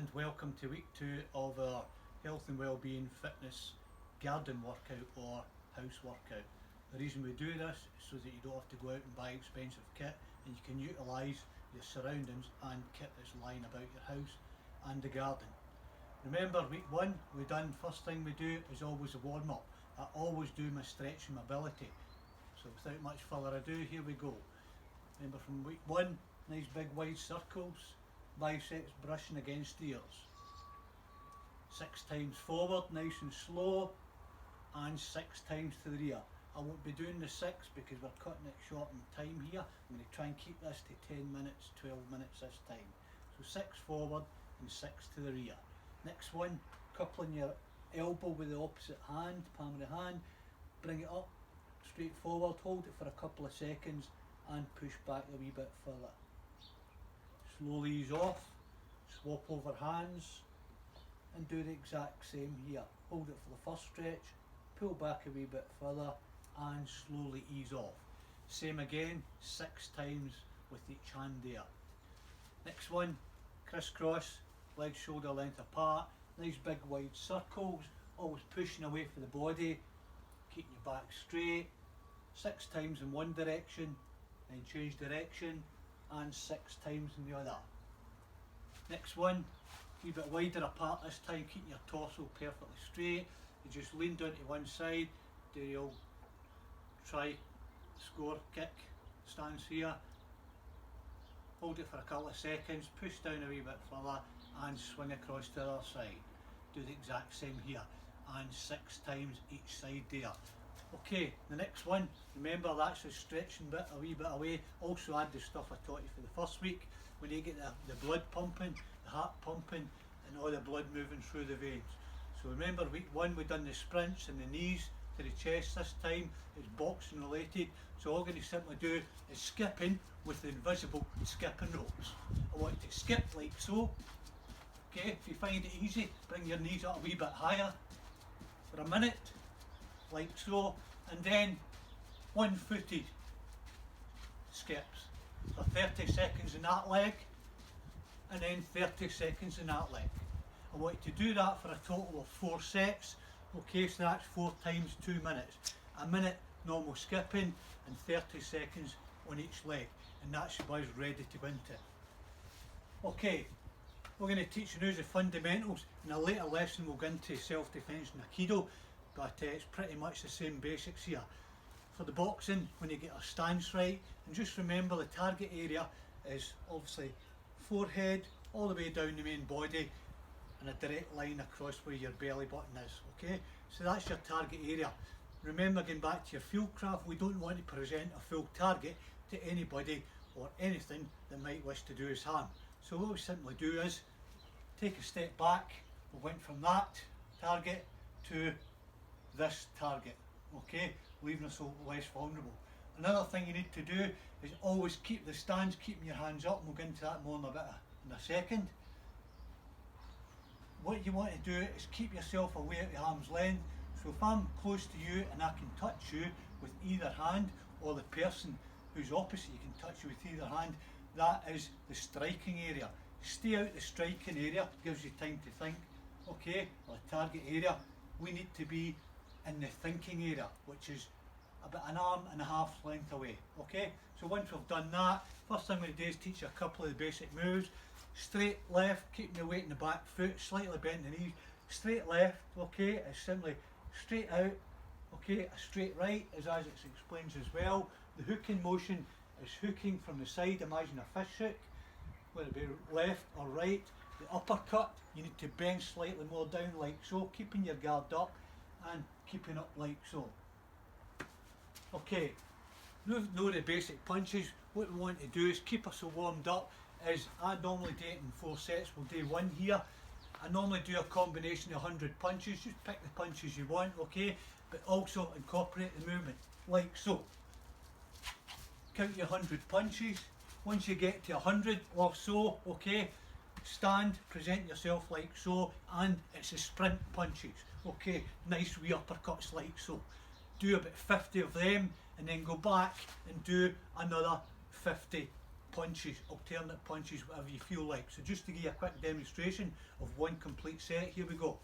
and welcome to week 2 of our health and wellbeing fitness garden workout or house workout. The reason we do this is so that you don't have to go out and buy expensive kit and you can utilise your surroundings and kit that's lying about your house and the garden. Remember, week 1 we done, first thing we do is always a warm up. I always do my stretch and mobility. So without much further ado, here we go. Remember from week 1, nice big wide circles, biceps brushing against the ears. 6 times forward, nice and slow, and 6 times to the rear. I won't be doing the 6 because we're cutting it short in time here. I'm going to try and keep this to 10 minutes, 12 minutes this time. So 6 forward and 6 to the rear. Next one, coupling your elbow with the opposite hand, palm of the hand, bring it up, straight forward, hold it for a couple of seconds and push back a wee bit further. Slowly ease off, swap over hands and do the exact same here. Hold it for the first stretch, pull back a wee bit further and slowly ease off. Same again, 6 times with each hand there. Next one, crisscross, legs shoulder length apart, nice big wide circles, always pushing away from the body, keeping your back straight. 6 times in one direction, then change direction, and 6 times in the other. Next one, a wee bit wider apart this time, keeping your torso perfectly straight. You just lean down to one side, do your old try, score, kick stance here. Hold it for a couple of seconds, push down a wee bit further and swing across to the other side. Do the exact same here, and 6 times each side there. Okay, the next one, remember that's the stretching bit a wee bit away. Also add the stuff I taught you for the first week, when you get the blood pumping, the heart pumping and all the blood moving through the veins. So remember week 1 we done the sprints and the knees to the chest. This time it's boxing related, so all I'm going to simply do is skipping with the invisible skipping ropes. I want you to skip like so. Okay, if you find it easy, bring your knees up a wee bit higher for a minute, like so, and then one-footed skips for 30 seconds in that leg, and then 30 seconds in that leg. I want you to do that for a total of 4 sets. Okay, so that's 4 times 2 minutes. A minute normal skipping and 30 seconds on each leg, and that should be us ready to go into it. Okay, we're going to teach you now the fundamentals. In a later lesson we'll go into self-defense and Aikido, but it's pretty much the same basics here. For the boxing, when you get our stance right, and just remember the target area is obviously forehead all the way down the main body and a direct line across where your belly button is. Okay, so that's your target area. Remember, going back to your field craft, we don't want to present a full target to anybody or anything that might wish to do us harm. So what we simply do is take a step back. We went from that target to this target, okay, leaving us less vulnerable. Another thing you need to do is always keep the stance, keeping your hands up, and we'll get into that more in a second. What you want to do is keep yourself away at the arm's length. So if I'm close to you and I can touch you with either hand, or the person who's opposite you can touch you with either hand, that is the striking area. Stay out the striking area, gives you time to think, okay, or the target area. We need to be in the thinking area, which is about an arm and a half length away. Okay, so once we've done that, first thing we do is teach you a couple of the basic moves. Straight left, keeping your weight in the back foot, slightly bent the knees. Straight left, okay, is simply straight out. Okay, a straight right is as it explains as well. The hooking motion is hooking from the side, imagine a fish hook, whether it be left or right. The uppercut, you need to bend slightly more down like so, keeping your guard up and keeping up like so. Okay, know the basic punches. What we want to do is keep us all warmed up. Is I normally do it in 4 sets. We'll do 1 here. I normally do a combination of 100 punches. Just pick the punches you want, okay? But also incorporate the movement like so. Count your 100 punches. Once you get to 100 or so, okay, stand, present yourself like so, and it's a sprint punches. Okay, nice wee uppercuts like so. Do about 50 of them and then go back and do another 50 punches, alternate punches, whatever you feel like. So just to give you a quick demonstration of one complete set, here we go.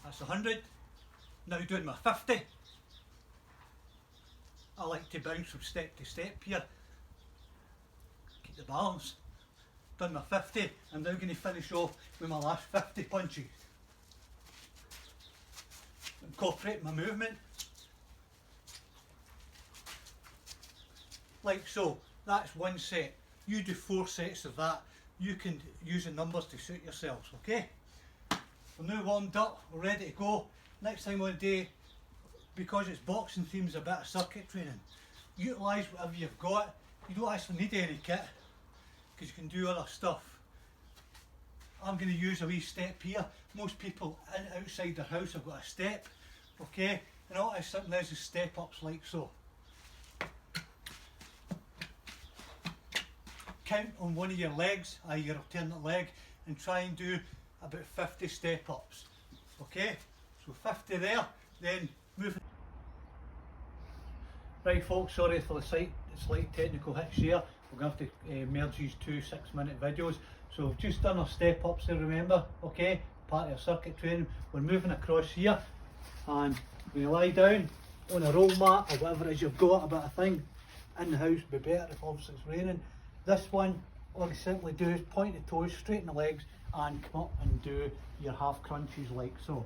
That's 100. Now doing my 50. I like to bounce from step to step here. Keep the balance. Done my 50. I'm now going to finish off with my last 50 punches. Incorporate my movement. Like so. That's one set. You do 4 sets of that. You can use the numbers to suit yourselves, okay? We're now warmed up, we're ready to go. Next time on the day, because it's boxing themes, a bit of circuit training. Utilise whatever you've got. You don't actually need any kit, because you can do other stuff. I'm going to use a wee step here. Most people outside their house have got a step, okay? And all I simply is step ups like so. Count on one of your legs, your alternate leg, and try and do about 50 step ups, okay? So 50 there, then move. Right folks, sorry for the slight technical hitch here. We're going to have to merge these 2 6-minute videos. So we've just done our step ups there, remember, okay? Part of our circuit training. We're moving across here, and when you lie down on a roll mat or whatever it is you've got, a bit of thing in the house, would be better if obviously it's raining. This one, all you simply do is point the toes, straighten the legs, and come up and do your half crunches like so.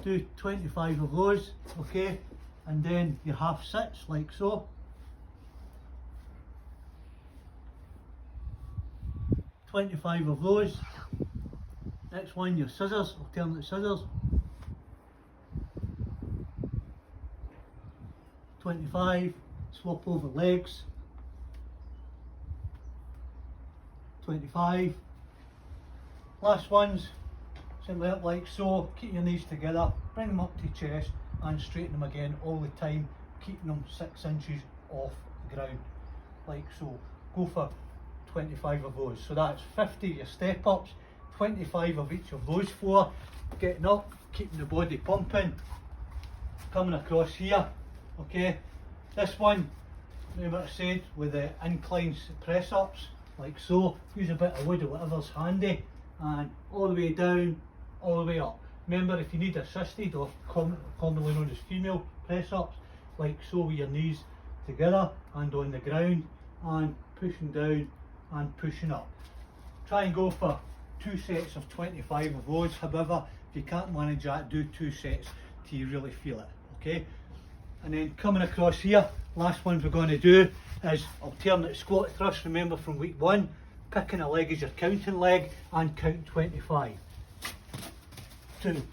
Do 25 of those, okay, and then your half sits like so. 25 of those. Next one, your scissors, alternate scissors. 25, swap over legs. 25. Last ones, simply up like so, keep your knees together, bring them up to your chest and straighten them again all the time, keeping them 6 inches off the ground, like so. Go for 25 of those. So that's 50 your step ups, 25 of each of those 4, getting up, keeping the body pumping, coming across here, okay. This one, remember I said, with the incline press ups, like so, use a bit of wood or whatever's handy, and all the way down, all the way up. Remember, if you need assisted, or commonly known as female press ups, like so, with your knees together and on the ground, and pushing down and pushing up. Try and go for 2 sets of 25 of those. However, if you can't manage that, do 2 sets till you really feel it, okay? And then coming across here, last ones we're going to do is alternate squat thrust. Remember from week 1, picking a leg as your counting leg and count 25. 2,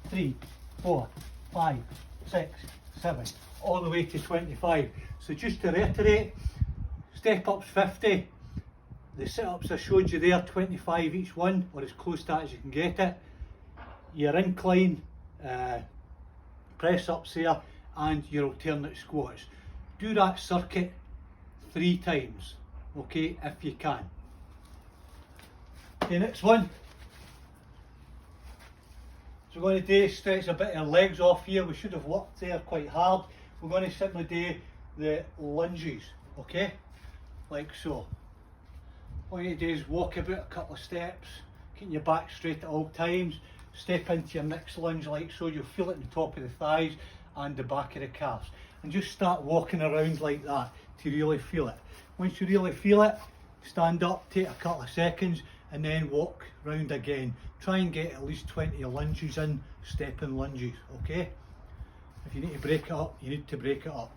3, 4, 5, 6, 7, all the way to 25. So just to reiterate, step ups 50, the sit-ups I showed you there, 25 each one, or as close to that as you can get it. Your incline press ups there, and your alternate squats. Do that circuit 3 times, okay, if you can. Okay, next one. So we're going to do stretch a bit of our legs off here. We should have worked there quite hard. We're going to simply do the lunges, okay, like so. All you do is walk about a couple of steps, keeping your back straight at all times. Step into your next lunge like so. You'll feel it in the top of the thighs and the back of the calves, and just start walking around like that to really feel it. Once you really feel it, stand up, take a couple of seconds, and then walk round again. Try and get at least 20 lunges in, stepping lunges, okay? If you need to break it up, you need to break it up.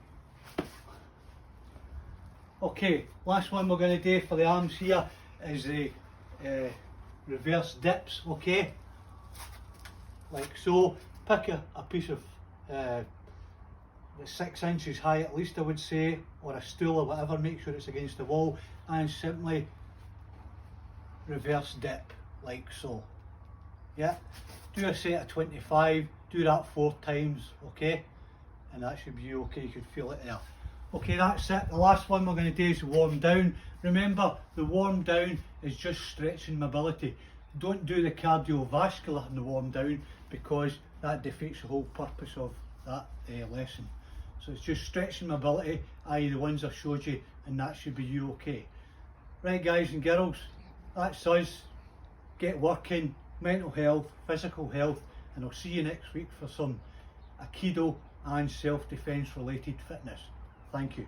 Okay, last one we're going to do for the arms here is the reverse dips, okay? Like so. Pick a piece of 6 inches high at least, I would say, or a stool or whatever, make sure it's against the wall, and simply reverse dip like so. Yeah, do a set of 25, do that 4 times, okay, and that should be okay. You could feel it there. Okay, that's it. The last one we're going to do is warm down. Remember, the warm down is just stretching mobility. Don't do the cardiovascular in the warm down, because that defeats the whole purpose of that lesson. So it's just stretching mobility, i.e. the ones I showed you, and that should be you okay. Right guys and girls, that's us. Get working, mental health, physical health, and I'll see you next week for some Aikido and self-defense related fitness. Thank you.